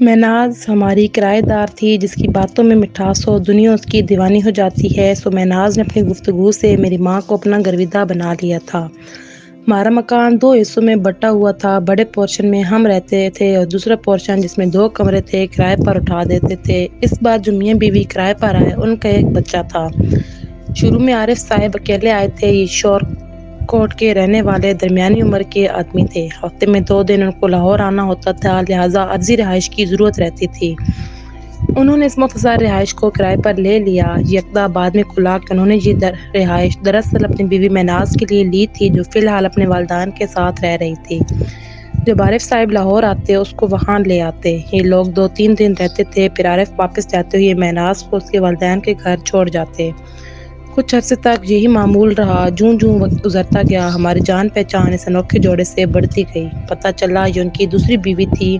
مہناز ہماری کرایہ دار تھی جس کی باتوں میں مٹھاس ہو دنیا اس کی دیوانی ہو جاتی ہے۔ مہناز نے اپنی گفتگو سے میری ماں کو اپنا گرویدہ بنا لیا تھا۔ ہمارا مکان 2 حصوں میں بٹا ہوا تھا۔ بڑے پورشن میں ہم رہتے تھے اور دوسرا پورشن جس میں 2 کمرے تھے کرائے پر اٹھا دیتے تھے۔ اس بار جو میاں بیوی کرائے پر آئے ان کا ایک بچہ تھا۔ شروع میں عارف صاحب اکیلے آئے تھے۔ یہ شور کوٹ کے رہنے والے درمیانی عمر کے آدمی تھے۔ ہفتے میں 2 دن ان کو لاہور آنا ہوتا تھا، لہٰذا عارضی رہائش کی ضرورت رہتی تھی۔ انہوں نے اس مختصر رہائش کو کرائے پر لے لیا۔ یکدہ بعد میں کھلا کہ انہوں نے یہ رہائش دراصل اپنی بیوی مہناز کے لیے لی تھی جو فی الحال اپنے والدین کے ساتھ رہ رہی تھی۔ جب عارف صاحب لاہور آتے اس کو وہاں لے آتے۔ یہ لوگ 2-3 دن رہتے تھے، پھر عارف واپس جاتے ہوئے مہناز کو اس کے والدین کے گھر چھوڑ جاتے۔ کچھ عرصے تک یہی معمول رہا۔ جوں جوں وقت گزرتا گیا ہماری جان پہچان اس انوکھے جوڑے سے بڑھتی گئی۔ پتہ چلا یہ ان کی دوسری بیوی تھی۔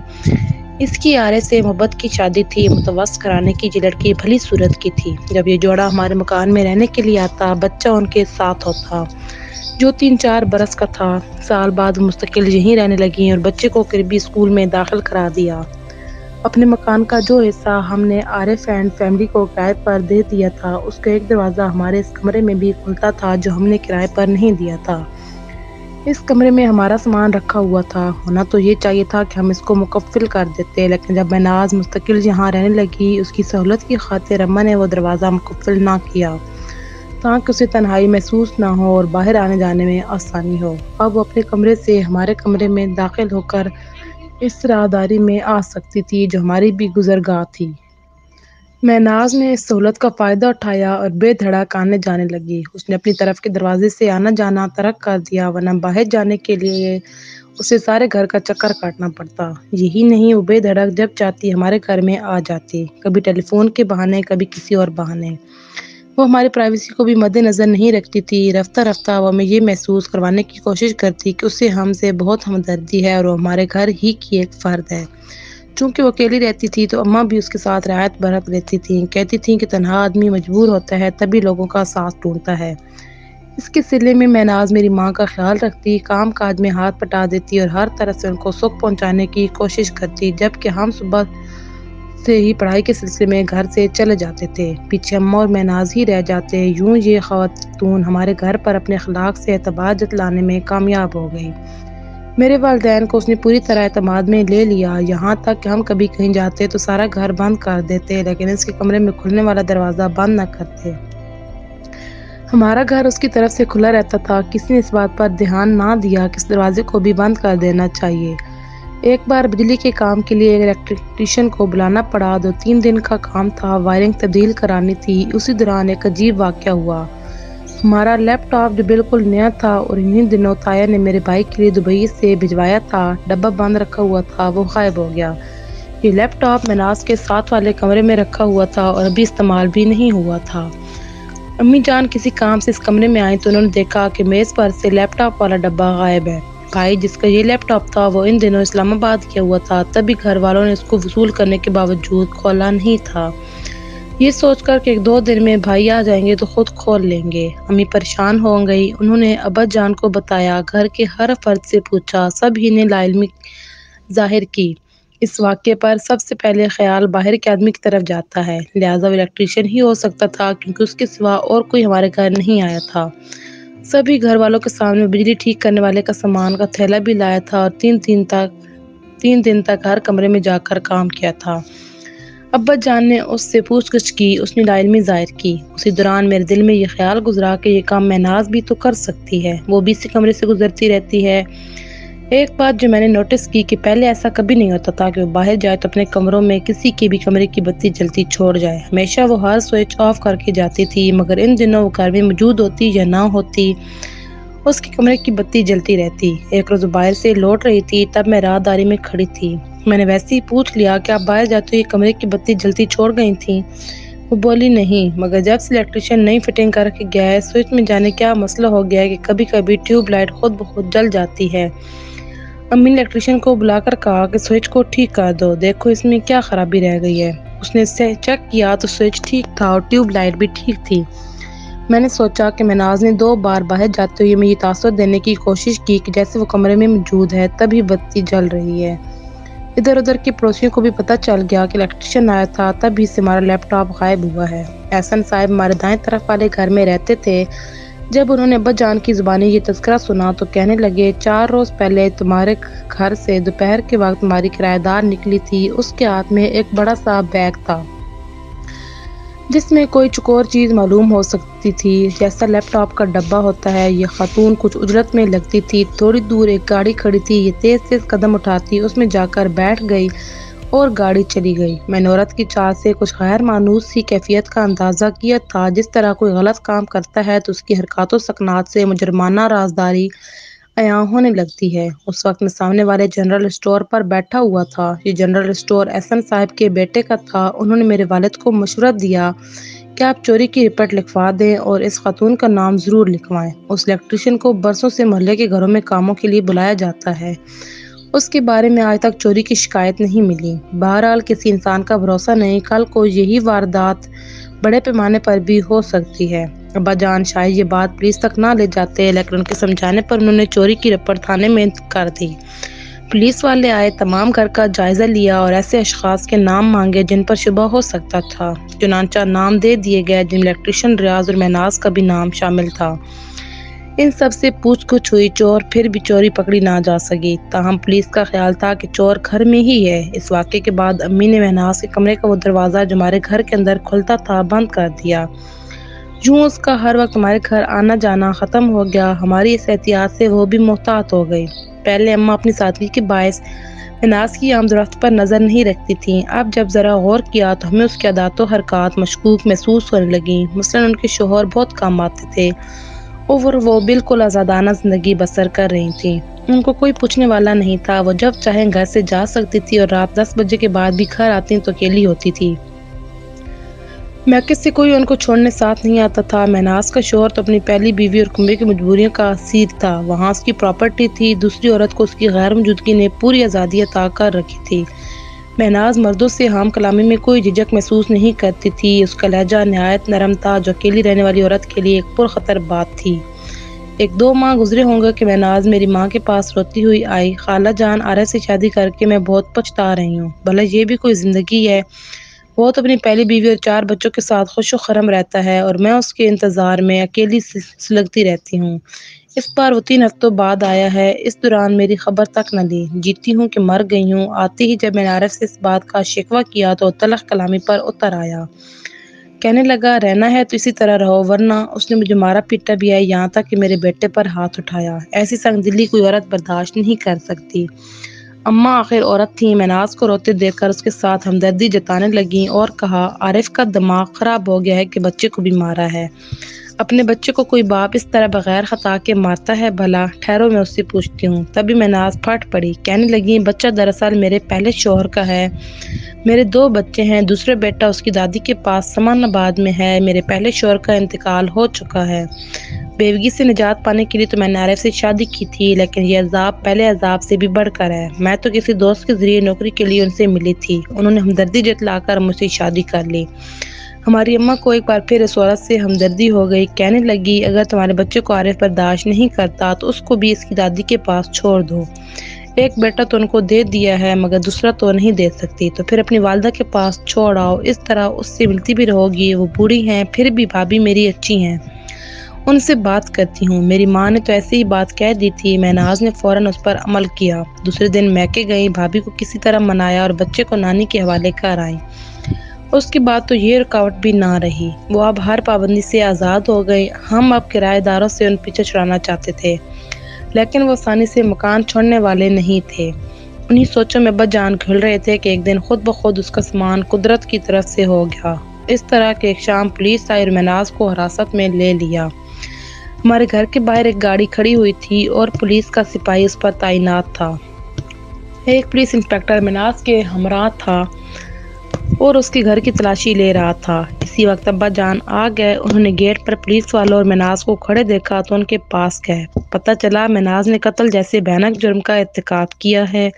اس کی عارف سے محبت کی شادی تھی۔ متوسط گھرانے کی یہ لڑکی بھلی صورت کی تھی۔ جب یہ جوڑا ہمارے مکان میں رہنے کے لیے آتا بچہ ان کے ساتھ ہوتا جو 3-4 برس کا تھا۔ سال بعد وہ مستقل یہیں رہنے لگیں اور بچے کو قریبی اسکول میں داخل کرا دیا۔ اپنے مکان کا جو حصہ ہم نے عارف اینڈ فیملی کو کرائے پر دے دیا تھا اس کا ایک دروازہ ہمارے اس کمرے میں بھی کھلتا تھا جو ہم نے کرائے پر نہیں دیا تھا۔ اس کمرے میں ہمارا سامان رکھا ہوا تھا۔ ہونا تو یہ چاہیے تھا کہ ہم اس کو مکفل کر دیتے، لیکن جب مہناز مستقل یہاں رہنے لگی اس کی سہولت کی خاطر اماں نے وہ دروازہ مکفل نہ کیا تاکہ اسے تنہائی محسوس نہ ہو اور باہر آنے جانے میں آسانی ہو۔ اب وہ اپنے کمرے سے ہمارے کمرے میں داخل ہو کر اس راہداری میں آ سکتی تھی جو ہماری بھی گزرگاہ تھی۔ مہناز نے اس سہولت کا فائدہ اٹھایا اور بے دھڑک آنے جانے لگی۔ اس نے اپنی طرف کے دروازے سے آنا جانا ترک کر دیا، ورنہ باہر جانے کے لیے اسے سارے گھر کا چکر کاٹنا پڑتا۔ یہی نہیں، وہ بے دھڑک جب چاہتی ہمارے گھر میں آ جاتی، کبھی ٹیلی فون کے بہانے، کبھی کسی اور بہانے۔ وہ ہماری پرائیویسی کو بھی مد نظر نہیں رکھتی تھی۔ رفتہ رفتہ وہ ہمیں یہ محسوس کروانے کی کوشش کرتی کہ اسے ہم سے بہت ہمدردی ہے اور وہ ہمارے گھر ہی کی ایک فرد ہے۔ چونکہ وہ اکیلی رہتی تھی تو اماں بھی اس کے ساتھ رعایت برت لیتی تھیں۔ کہتی تھیں کہ تنہا آدمی مجبور ہوتا ہے تبھی لوگوں کا ساتھ ڈھونڈتا ہے۔ اس کے صلے میں مہناز میری ماں کا خیال رکھتی، کام کاج میں ہاتھ بٹا دیتی اور ہر طرح سے ان کو سکھ پہنچانے کی کوشش کرتی، جبکہ ہم صبح سے ہی پڑھائی کے سلسلے میں گھر سے چلے جاتے تھے۔ پیچھے اماں اور مہناز ہی رہ جاتے۔ یوں یہ خاتون ہمارے گھر پر اپنے اخلاق سے اعتبار جتلانے میں کامیاب ہو گئی۔ میرے والدین کو اس نے پوری طرح اعتماد میں لے لیا، یہاں تک کہ ہم کبھی کہیں جاتے تو سارا گھر بند کر دیتے لیکن اس کے کمرے میں کھلنے والا دروازہ بند نہ کرتے۔ ہمارا گھر اس کی طرف سے کھلا رہتا تھا۔ کسی نے اس بات پر دھیان نہ دیا کہ اس دروازے کو بھی بند کر دینا چاہیے۔ ایک بار بجلی کے کام کے لیے ایک الیکٹریشین کو بلانا پڑا۔ 2-3 دن کا کام تھا، وائرنگ تبدیل کرانی تھی۔ اسی دوران ایک عجیب واقعہ ہوا۔ ہمارا لیپ ٹاپ جو بالکل نیا تھا اور انہی دنوں طاہر نے میرے بھائی کے لیے دبئی سے بھجوایا تھا، ڈبہ بند رکھا ہوا تھا، وہ غائب ہو گیا۔ یہ لیپ ٹاپ مہناز کے ساتھ والے کمرے میں رکھا ہوا تھا اور ابھی استعمال بھی نہیں ہوا تھا۔ امی جان کسی کام سے اس کمرے میں آئیں تو انہوں نے دیکھا کہ میز پر سے لیپ ٹاپ والا ڈبہ غائب ہے۔ بھائی جس کا یہ لیپ ٹاپ تھا وہ ان دنوں اسلام آباد گیا ہوا تھا، تب بھی گھر والوں نے اس کو وصول کرنے کے باوجود کھولا نہیں تھا، یہ سوچ کر کہ 1-2 دن میں بھائی آ جائیں گے تو خود کھول لیں گے۔ امی پریشان ہو گئی۔ انہوں نے ابا جان کو بتایا، گھر کے ہر فرد سے پوچھا، سب ہی نے لا علمی ظاہر کی۔ اس واقعے پر سب سے پہلے خیال باہر کے آدمی کی طرف جاتا ہے، لہٰذا وہ الیکٹریشین ہی ہو سکتا تھا کیونکہ اس کے سوا اور کوئی ہمارے گھر نہیں آیا تھا۔ سبھی گھر والوں کے سامنے بجلی ٹھیک کرنے والے کا سامان کا تھیلا بھی لایا تھا اور 3 دن تک ہر کمرے میں جا کر کام کیا تھا۔ ابا جان نے اس سے پوچھ گچھ کی، اس نے لا علمی ظاہر کی۔ اسی دوران میرے دل میں یہ خیال گزرا کہ یہ کام مہناز بھی تو کر سکتی ہے، وہ بھی اسی کمرے سے گزرتی رہتی ہے۔ ایک بات جو میں نے نوٹس کی کہ پہلے ایسا کبھی نہیں ہوتا تھا کہ وہ باہر جائے تو اپنے کمروں میں کسی کے بھی کمرے کی بتی جلتی چھوڑ جائے، ہمیشہ وہ ہر سوئچ آف کر کے جاتی تھی، مگر ان دنوں وہ گھر میں موجود ہوتی یا نہ ہوتی اس کے کمرے کی بتی جلتی رہتی۔ ایک روز باہر سے لوٹ رہی تھی، تب میں راہداری میں کھڑی تھی۔ میں نے ویسے ہی پوچھ لیا کہ آپ باہر جاتے ہوئے کمرے کی بتی جلتی چھوڑ گئی تھیں؟ وہ بولی نہیں، مگر جب سے الیکٹریشین نئی فٹنگ کر کے گیا ہے سوئچ میں جانے کیا مسئلہ ہو گیا ہے کہ کبھی کبھی ٹیوب لائٹ خود بخود جل جاتی ہے۔ امی نے الیکٹریشین کو بلا کر کہا کہ سوئچ کو ٹھیک کر دو، دیکھو اس میں کیا خرابی رہ گئی ہے۔ اس نے اسے چیک کیا تو سوئچ ٹھیک تھا اور ٹیوب لائٹ بھی ٹھیک تھی۔ میں نے سوچا کہ مہناز نے 2 بار باہر جاتے ہوئے مجھے تاثر دینے کی کوشش کی کہ جیسے وہ کمرے میں موجود ہے تبھی بتی جل رہی ہے۔ ادھر ادھر کے پڑوسیوں کو بھی پتہ چل گیا کہ الیکٹریشین آیا تھا، تب ہی سے ہمارا لیپ ٹاپ غائب ہوا ہے۔ احسن صاحب ہمارے دائیں طرف والے گھر میں رہتے تھے۔ جب انہوں نے ابا جان کی زبانی یہ تذکرہ سنا تو کہنے لگے، 4 روز پہلے تمہارے گھر سے دوپہر کے وقت ہماری کرایہ دار نکلی تھی، اس کے ہاتھ میں ایک بڑا سا بیگ تھا جس میں کوئی چکور چیز معلوم ہو سکتی تھی، جیسا لیپ ٹاپ کا ڈبہ ہوتا ہے۔ یہ خاتون کچھ اجرت میں لگتی تھی۔ تھوڑی دور ایک گاڑی کھڑی تھی، یہ تیز تیز قدم اٹھاتی اس میں جا کر بیٹھ گئی اور گاڑی چلی گئی۔ میں نے عورت کی چال سے کچھ غیر مانوس سی کیفیت کا اندازہ کیا تھا، جس طرح کوئی غلط کام کرتا ہے تو اس کی حرکات و سکنات سے مجرمانہ رازداری عیاں ہونے لگتی ہے۔ اس وقت میں سامنے والے جنرل اسٹور پر بیٹھا ہوا تھا۔ یہ جنرل اسٹور احسن صاحب کے بیٹے کا تھا۔ انہوں نے میرے والد کو مشورہ دیا کہ آپ چوری کی رپورٹ لکھوا دیں اور اس خاتون کا نام ضرور لکھوائیں۔ اس الیکٹریشین کو برسوں سے محلے کے گھروں میں کاموں کے لیے بلایا جاتا ہے، اس کے بارے میں آج تک چوری کی شکایت نہیں ملی۔ بہرحال کسی انسان کا بھروسہ نہیں، کل کو یہی واردات بڑے پیمانے پر بھی ہو سکتی ہے۔ ابا جان شاید یہ بات پولیس تک نہ لے جاتے، لیکن ان کے سمجھانے پر انہوں نے چوری کی رپورٹ تھانے میں کر دی۔ پولیس والے آئے، تمام گھر کا جائزہ لیا اور ایسے اشخاص کے نام مانگے جن پر شبہ ہو سکتا تھا۔ چنانچہ نام دے دیے گئے، جن میں الیکٹریشین ریاض اور مہناز کا بھی نام شامل تھا۔ ان سب سے پوچھ گچھ ہوئی، چور پھر بھی چوری پکڑی نہ جا سکی۔ تاہم پولیس کا خیال تھا کہ چور گھر میں ہی ہے۔ اس واقعے کے بعد امی نے مہناز کے کمرے کا وہ دروازہ جو ہمارے گھر کے اندر کھلتا تھا بند کر دیا۔ یوں اس کا ہر وقت ہمارے گھر آنا جانا ختم ہو گیا۔ ہماری اس احتیاط سے وہ بھی محتاط ہو گئی۔ پہلے اماں اپنی سادگی کے باعث مہناز کی آمد و رفت پر نظر نہیں رکھتی تھیں۔ اب جب ذرا غور کیا تو ہمیں اس کی عادات و حرکات مشکوک محسوس ہونے لگیں۔ مثلاً ان کے شوہر بہت کم آتے تھے اور وہ بالکل آزادانہ زندگی بسر کر رہی تھیں۔ ان کو کوئی پوچھنے والا نہیں تھا، وہ جب چاہیں گھر سے جا سکتی تھی اور رات 10 بجے کے بعد بھی گھر آتی تو اکیلی ہوتی تھی۔ میکے سے کوئی ان کو چھوڑنے ساتھ نہیں آتا تھا۔ مہناز کا شوہر تو اپنی پہلی بیوی اور کنبے کی مجبوریوں کا اسیر تھا۔ وہاں اس کی پراپرٹی تھی، دوسری عورت کو اس کی غیر موجودگی نے پوری آزادی عطا کر رکھی تھی۔ مہناز مردوں سے ہم کلامی میں کوئی جھجک محسوس نہیں کرتی تھی۔ اس کا لہجہ نہایت نرم تھا، جو اکیلی رہنے والی عورت کے لیے ایک پرخطر بات تھی۔ 1-2 ماہ گزرے ہوں گے کہ مہناز میری ماں کے پاس روتی ہوئی آئی، خالہ جان، عارف سے شادی کر کے میں بہت پچھتا رہی ہوں۔ بھلا یہ بھی کوئی زندگی ہے؟ وہ تو اپنی پہلی بیوی اور 4 بچوں کے ساتھ خوش و خرم رہتا ہے اور میں اس کے انتظار میں اکیلی سلگتی رہتی ہوں۔ اس بار وہ 3 ہفتوں بعد آیا ہے، اس دوران میری خبر تک نہ لی۔ جیتی ہوں کہ مر گئی ہوں۔ آتے ہی جب میں نے عارف سے اس بات کا شکوہ کیا تو تلخ کلامی پر اتر آیا۔ کہنے لگا، رہنا ہے تو اسی طرح رہو، ورنہ اس نے مجھے مارا پیٹا بھی ہے، یہاں تک کہ میرے بیٹے پر ہاتھ اٹھایا۔ ایسی سنگ دلی کوئی عورت برداشت نہیں کر سکتی۔ اماں آخر عورت تھیں، مہناز کو روتے دیکھ کر اس کے ساتھ ہمدردی جتانے لگیں اور کہا، عارف کا دماغ خراب ہو گیا ہے کہ بچے کو بھی مارا ہے۔ اپنے بچے کو کوئی باپ اس طرح بغیر خطا کے مارتا ہے بھلا؟ ٹھہرو میں اس سے پوچھتی ہوں۔ تبھی مہناز پھٹ پڑی، کہنے لگی، بچہ دراصل میرے پہلے شوہر کا ہے۔ میرے 2 بچے ہیں، دوسرا بیٹا اس کی دادی کے پاس سمان آباد میں ہے۔ میرے پہلے شوہر کا انتقال ہو چکا ہے۔ بیوگی سے نجات پانے کے لیے تو میں نے عارف سے شادی کی تھی، لیکن یہ عذاب پہلے عذاب سے بھی بڑھ کر ہے۔ میں تو کسی دوست کے ذریعے نوکری کے لیے ان سے ملی تھی، انہوں نے ہمدردی جتلا کر مجھ سے شادی کر لی۔ ہماری اماں کو ایک بار پھر اس عورت سے ہمدردی ہو گئی، کہنے لگی، اگر تمہارے بچے کو عارف برداشت نہیں کرتا تو اس کو بھی اس کی دادی کے پاس چھوڑ دو۔ ایک بیٹا تو ان کو دے دیا ہے، مگر دوسرا تو نہیں دے سکتی، تو پھر اپنی والدہ کے پاس چھوڑ آؤ، اس طرح اس سے ملتی بھی رہو گی۔ وہ بوڑھی ہیں، پھر بھی بھابھی میری اچھی ہیں، ان سے بات کرتی ہوں۔ میری ماں نے تو ایسے ہی بات کہہ دی تھی۔ مہناز نے فوراً اس پر عمل کیا۔ دوسرے دن میکے گئی، بھابھی کو کسی طرح منایا اور بچے کو نانی کے حوالے کر آئی۔ اس کے بعد تو یہ رکاوٹ بھی نہ رہی، وہ اب ہر پابندی سے آزاد ہو گئی۔ ہم اب کرایہ داروں سے ان پیچھے چھڑانا چاہتے تھے، لیکن وہ آسانی سے مکان چھوڑنے والے نہیں تھے۔ انہی سوچوں میں ابا جان گھل رہے تھے کہ ایک دن خود بخود اس کا سامان قدرت کی طرف سے ہو گیا۔ اس طرح کہ ایک شام پولیس آئی اور مہناز کو حراست میں لے لیا۔ ہمارے گھر کے باہر ایک گاڑی کھڑی ہوئی تھی اور پولیس کا سپاہی اس پر تعینات تھا۔ ایک پولیس انسپکٹر مہناز کے ہمراہ تھا اور اس کے گھر کی تلاشی لے رہا تھا۔ اسی وقت ابا جان آ گئے۔ انہوں نے گیٹ پر پولیس والوں اور مہناز کو کھڑے دیکھا تو ان کے پاس گئے۔ پتہ چلا مہناز نے قتل جیسے بھیانک جرم کا ارتکاب کیا ہے۔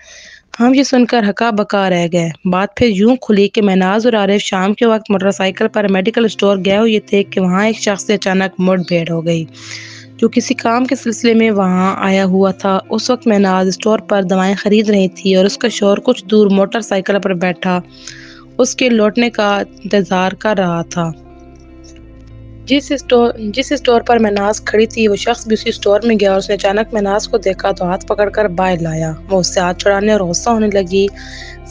ہم یہ سن کر ہکا بکا رہ گئے۔ بات پھر یوں کھلی کہ مہناز اور عارف شام کے وقت موٹر سائیکل پر میڈیکل اسٹور گئے ہوئے تھے کہ وہاں ایک شخص سے اچانک مڑ بھیڑ ہو گئی، جو کسی کام کے سلسلے میں وہاں آیا ہوا تھا۔ اس وقت مہناز اسٹور پر دوائیں خرید رہی تھی اور اس کا شوہر کچھ دور موٹر سائیکل پر بیٹھا اس کے لوٹنے کا انتظار کر رہا تھا۔ جس اسٹور پر مہناز کھڑی تھی وہ شخص بھی اسی اسٹور میں گیا اور اس نے اچانک مہناز کو دیکھا تو ہاتھ پکڑ کر باہر لایا۔ وہ اس سے ہاتھ چھڑانے اور غصہ ہونے لگی۔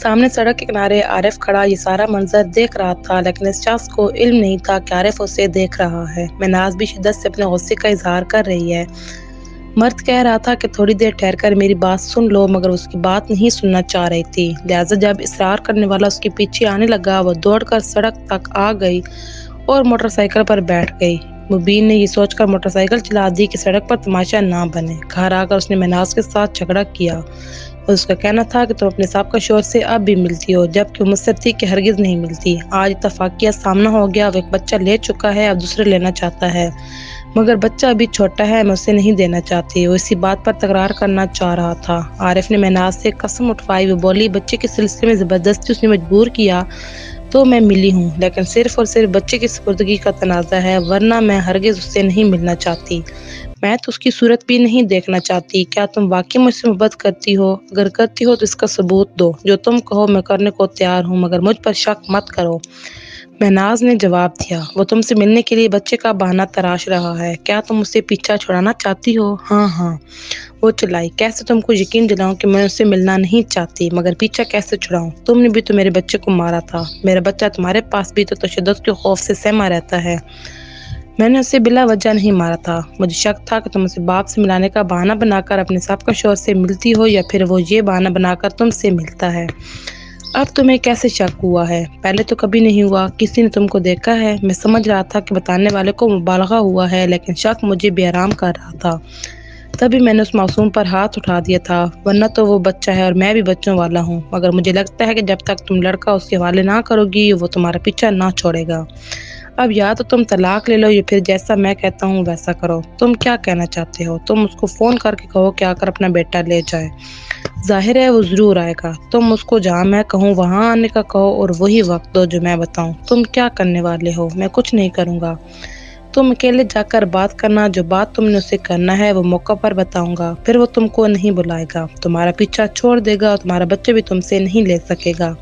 سامنے سڑک کے کنارے عارف کھڑا یہ سارا منظر دیکھ رہا تھا، لیکن اس شخص کو علم نہیں تھا کہ عارف اسے دیکھ رہا ہے۔ مہناز بھی شدت سے اپنے غصے کا اظہار کر رہی ہے۔ مرد کہہ رہا تھا کہ تھوڑی دیر ٹھہر کر میری بات سن لو، مگر اس کی بات نہیں سننا چاہ رہی تھی۔ لہٰذا جب اصرار کرنے والا اس کے پیچھے آنے لگا وہ دوڑ کر سڑک تک آ گئی اور موٹر سائیکل پر بیٹھ گئی۔ مبین نے یہ سوچ کر موٹر سائیکل چلا دی کہ سڑک پر تماشا نہ بنے۔ گھر آ کر اس نے مہناز کے ساتھ جھگڑا کیا اور اس کا کہنا تھا کہ تم اپنے سابقہ شوہر سے اب بھی ملتی ہو، جبکہ وہ مجھ سے تھی کہ ہرگز نہیں ملتی۔ آج اتفاقیہ سامنا ہو گیا، وہ ایک بچہ لے چکا ہے، اب دوسرے لینا چاہتا ہے، مگر بچہ ابھی چھوٹا ہے، میں اسے نہیں دینا چاہتی۔ وہ اسی بات پر تکرار کرنا چاہ رہا تھا۔ عارف نے مہناز سے قسم اٹھوائی۔ وہ بولی بچے کے سلسلے میں زبردستی اس نے مجبور کیا تو میں ملی ہوں، لیکن صرف اور صرف بچے کی سپردگی کا تنازع ہے، ورنہ میں ہرگز اس سے نہیں ملنا چاہتی۔ میں تو اس کی صورت بھی نہیں دیکھنا چاہتی۔ کیا تم واقعی مجھ سے محبت کرتی ہو؟ اگر کرتی ہو تو اس کا ثبوت دو۔ جو تم کہو میں کرنے کو تیار ہوں، مگر مجھ پر شک مت کرو۔ مہناز نے جواب دیا۔ وہ تم سے ملنے کے لیے بچے کا بہانہ تراش رہا ہے۔ کیا تم اس سے پیچھا چھڑانا چاہتی ہو؟ ہاں ہاں، وہ چلائی۔ کیسے تم کو یقین دلاؤں کہ میں اس سے ملنا نہیں چاہتی، مگر پیچھا کیسے چھڑاؤں؟ تم نے بھی تو میرے بچے کو مارا تھا۔ میرا بچہ تمہارے پاس بھی تو تشدد کے خوف سے سہما رہتا ہے۔ میں نے اسے بلا وجہ نہیں مارا تھا۔ مجھے شک تھا کہ تم اسے باپ سے ملانے کا بہانہ بنا کر اپنے سابقہ شوہر سے ملتی ہو، یا پھر وہ یہ بہانہ بنا کر تم سے ملتا ہے۔ اب تمہیں کیسے شک ہوا ہے؟ پہلے تو کبھی نہیں ہوا۔ کسی نے تم کو دیکھا ہے؟ میں سمجھ رہا تھا کہ بتانے والے کو مبالغہ ہوا ہے، لیکن شک مجھے بے آرام کر رہا تھا۔ تبھی میں نے اس معصوم پر ہاتھ اٹھا دیا تھا، ورنہ تو وہ بچہ ہے اور میں بھی بچوں والا ہوں، مگر مجھے لگتا ہے کہ جب تک تم لڑکا اس کے حوالے نہ کرو گی وہ تمہارا پیچھا نہ چھوڑے گا۔ اب یا تو تم طلاق لے لو یا پھر جیسا میں کہتا ہوں ویسا کرو۔ تم کیا کہنا چاہتے ہو؟ تم اس کو فون کر کے کہو کہ آ کر اپنا بیٹا لے جائے۔ ظاہر ہے وہ ضرور آئے گا۔ تم اس کو جہاں میں کہوں وہاں آنے کا کہو اور وہی وقت دو جو میں بتاؤں۔ تم کیا کرنے والے ہو؟ میں کچھ نہیں کروں گا۔ تم اکیلے جا کر بات کرنا، جو بات تم نے اسے کرنا ہے وہ موقع پر بتاؤں گا، پھر وہ تم کو نہیں بلائے گا، تمہارا پیچھا چھوڑ دے گا اور تمہارا بچہ بھی تم سے نہیں لے سکے گا۔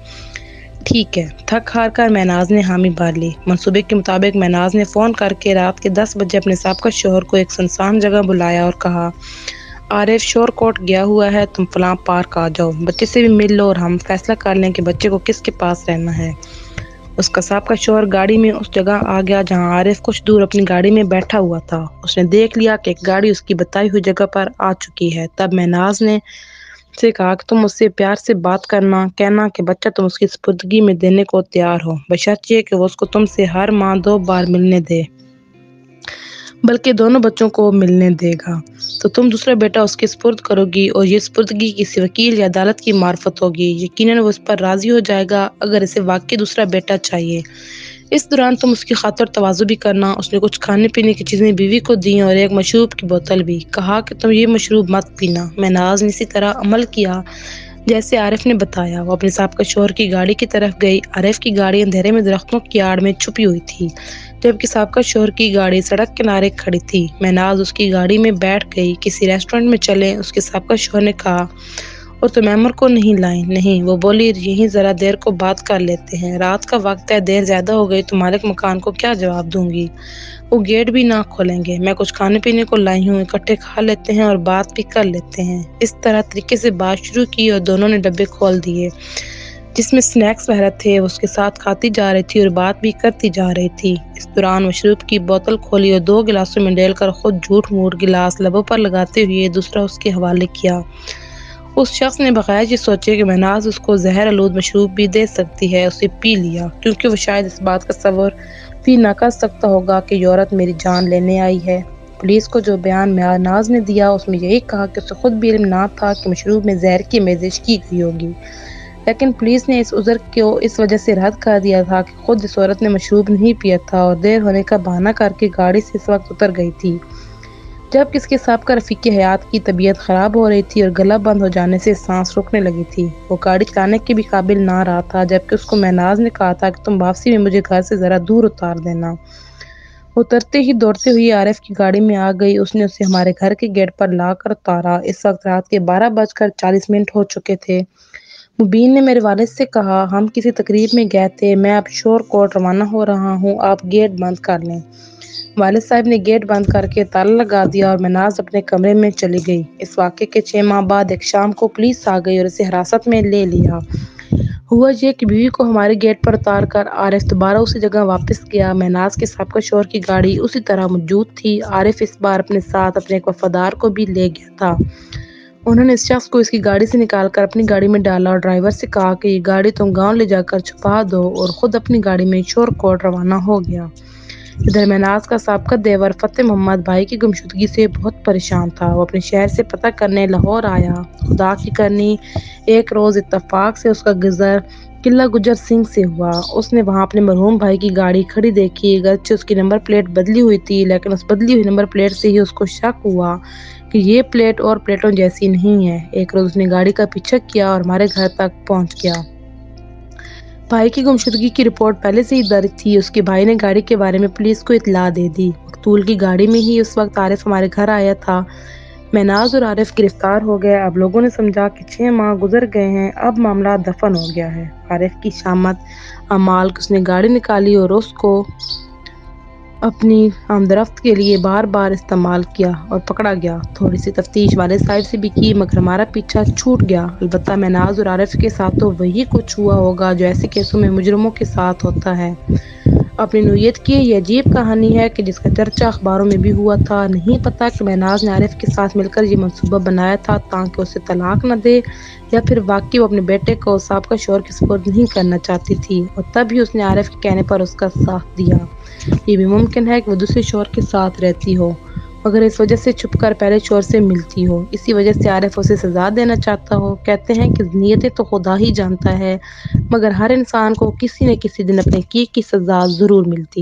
ٹھیک ہے۔ تھک ہار کر مہناز نے حامی بھر لی۔ منصوبے کے مطابق مہناز نے فون کر کے رات کے 10 بجے اپنے سابقہ شوہر کو ایک سنسان جگہ بلایا اور کہا عارف شور کوٹ گیا ہوا ہے، تم فلاں پارک آ جاؤ، بچے سے بھی مل لو اور ہم فیصلہ کر لیں کہ بچے کو کس کے پاس رہنا ہے۔ اس کا سابقہ شوہر گاڑی میں اس جگہ آ گیا جہاں عارف کچھ دور اپنی گاڑی میں بیٹھا ہوا تھا۔ اس نے دیکھ لیا کہ ایک گاڑی اس کی بتائی ہوئی جگہ پر آ چکی ہے۔ تب مہناز نے سے کہا کہ تم اس سے پیار سے بات کرنا، کہنا کہ بچہ تم اس کی سپردگی میں دینے کو تیار ہو، بشرط یہ کہ وہ اس کو تم سے ہر ماہ 2 بار ملنے دے، بلکہ دونوں بچوں کو ملنے دے گا تو تم دوسرا بیٹا اس کے سپرد کرو گی، اور یہ سپردگی کسی وکیل یا عدالت کی معرفت ہوگی۔ یقیناً وہ اس پر راضی ہو جائے گا اگر اسے واقعی دوسرا بیٹا چاہیے۔ اس دوران تم اس کی خاطر تواضع بھی کرنا۔ اس نے کچھ کھانے پینے کی چیزیں بیوی کو دیں اور ایک مشروب کی بوتل بھی، کہا کہ تم یہ مشروب مت پینا۔ مہناز نے اسی طرح عمل کیا جیسے عارف نے بتایا۔ وہ اپنے سابقہ شوہر کی گاڑی کی طرف گئی۔ عارف کی گاڑی اندھیرے میں درختوں کی آڑ میں چھپی ہوئی تھی، جبکہ سابقہ شوہر کی گاڑی سڑک کنارے کھڑی تھی۔ مہناز اس کی گاڑی میں بیٹھ گئی۔ کسی ریسٹورنٹ میں چلیں، اس کے سابقہ شوہر نے کہا، اور تم عمر کو نہیں لائیں؟ نہیں، وہ بولی، یہیں ذرا دیر کو بات کر لیتے ہیں، رات کا وقت ہے، دیر زیادہ ہو گئی تو مالک مکان کو کیا جواب دوں گی، وہ گیٹ بھی نہ کھولیں گے۔ میں کچھ کھانے پینے کو لائی ہوں، اکٹھے کھا لیتے ہیں اور بات بھی کر لیتے ہیں۔ اس طریقے سے بات شروع کی اور دونوں نے ڈبے کھول دیے جس میں سنیکس وغیرہ تھے۔ وہ اس کے ساتھ کھاتی جا رہی تھی اور بات بھی کرتی جا رہی تھی۔ اس دوران مشروب کی بوتل کھولی اور 2 گلاسوں میں ڈال کر خود جھوٹ موٹ گلاس لبوں پر لگاتے ہوئے دوسرا اس کے حوالے کیا۔ اس شخص نے بغیر یہ سوچے کہ مہناز اس کو زہر آلود مشروب بھی دے سکتی ہے اسے پی لیا، کیونکہ وہ شاید اس بات کا تصور بھی نہ کر سکتا ہوگا کہ یہ عورت میری جان لینے آئی ہے۔ پولیس کو جو بیان مہناز نے دیا اس میں یہی کہا کہ اسے خود بھی علم نہ تھا کہ مشروب میں زہر کی آمیزش کی گئی ہوگی، لیکن پولیس نے اس عذر کو اس وجہ سے رد کر دیا تھا کہ خود اس عورت نے مشروب نہیں پیا تھا اور دیر ہونے کا بہانہ کر کے گاڑی سے اس وقت اتر گئی تھی جب کس کے سابقہ رفیق حیات کی طبیعت خراب ہو رہی تھی اور گلا بند ہو جانے سے سانس روکنے لگی تھی۔ وہ گاڑی چلانے کے بھی قابل نہ رہا تھا، جبکہ اس کو مہناز نے کہا تھا کہ تم واپسی میں مجھے گھر سے ذرا دور اتار دینا۔ اترتے ہی دوڑتے ہوئی عارف کی گاڑی میں آ گئی۔ اس نے اسے ہمارے گھر کے گیٹ پر لا کر اتارا۔ اس وقت رات کے 12:40 ہو چکے تھے۔ مبین نے میرے والد سے کہا، ہم کسی تقریب میں گئے تھے، میں اب شور کوٹ روانہ ہو رہا ہوں، آپ گیٹ بند کر لیں۔ والد صاحب نے گیٹ بند کر کے تالا لگا دیا اور مناز اپنے کمرے میں چلی گئی۔ اس واقعے کے 6 ماہ بعد ایک شام کو پولیس آ گئی اور اسے حراست میں لے لیا۔ ہوا یہ کہ بیوی کو ہمارے گیٹ پر اتار کر عارف دوبارہ اسی جگہ واپس گیا۔ مناز کے سابقہ شوہر کی گاڑی اسی طرح موجود تھی۔ عارف اس بار اپنے ساتھ اپنے ایک وفادار کو بھی لے گیا تھا۔ انہوں نے اس شخص کو اس کی گاڑی سے نکال کر اپنی گاڑی میں ڈالا اور ڈرائیور سے کہا کہ یہ گاڑی تم گاؤں لے جا کر چھپا دو، اور خود اپنی گاڑی میں شور کوٹ روانہ ہو گیا۔ ادھر مناز کا سابقہ دیور فتح محمد بھائی کی گمشدگی سے بہت پریشان تھا۔ وہ اپنے شہر سے پتہ کرنے لاہور آیا۔ خدا کی کرنی ایک روز اتفاق سے اس کا گزر قلعہ گجر سنگھ سے ہوا۔ اس نے وہاں اپنے مرحوم بھائی کی گاڑی کھڑی دیکھی۔ اگرچہ اس کی نمبر پلیٹ بدلی ہوئی تھی، لیکن اس بدلی ہوئی نمبر پلیٹ سے ہی اس کو شک ہوا کہ یہ پلیٹ اور پلیٹوں جیسی نہیں ہے۔ ایک روز اس نے گاڑی کا پیچھا کیا اور ہمارے گھر تک پہنچ گیا۔ بھائی کی گمشدگی کی رپورٹ پہلے سے ہی درج تھی۔ اس کے بھائی نے گاڑی کے بارے میں پولیس کو اطلاع دے دی۔ مقتول کی گاڑی میں ہی اس وقت عارف ہمارے گھر آیا تھا۔ مناز اور عارف گرفتار ہو گئے۔ اب لوگوں نے سمجھا کہ 6 ماہ گزر گئے ہیں، اب معاملہ دفن ہو گیا ہے۔ عارف کی شامت اعمال کہ اس نے گاڑی نکالی اور اس کو اپنی آمدرفت کے لیے بار بار استعمال کیا اور پکڑا گیا۔ تھوڑی سی تفتیش والد صاحب سے بھی کی، مگر ہمارا پیچھا چھوٹ گیا۔ البتہ مناز اور عارف کے ساتھ تو وہی کچھ ہوا ہوگا جو ایسے کیسوں میں مجرموں کے ساتھ ہوتا ہے۔ اپنی نوعیت کی یہ عجیب کہانی ہے کہ جس کا چرچا اخباروں میں بھی ہوا تھا۔ نہیں پتہ کہ مناز نے عارف کے ساتھ مل کر یہ منصوبہ بنایا تھا تاکہ اسے طلاق نہ دے، یا پھر واقعی وہ اپنے بیٹے کو سابقہ شوہر کے سپرد نہیں کرنا چاہتی تھی اور تب ہی اس نے عارف کے کہنے پر اس کا ساتھ دیا۔ یہ بھی ممکن ہے کہ وہ دوسرے شوہر کے ساتھ رہتی ہو، مگر اس وجہ سے چھپ کر پہلے شوہر سے ملتی ہو۔ اسی وجہ سے عارف اسے سزا دینا چاہتا ہو۔ کہتے ہیں کہ نیتیں تو خدا ہی جانتا ہے، مگر ہر انسان کو کسی نہ کسی دن اپنے کیے کی سزا ضرور ملتی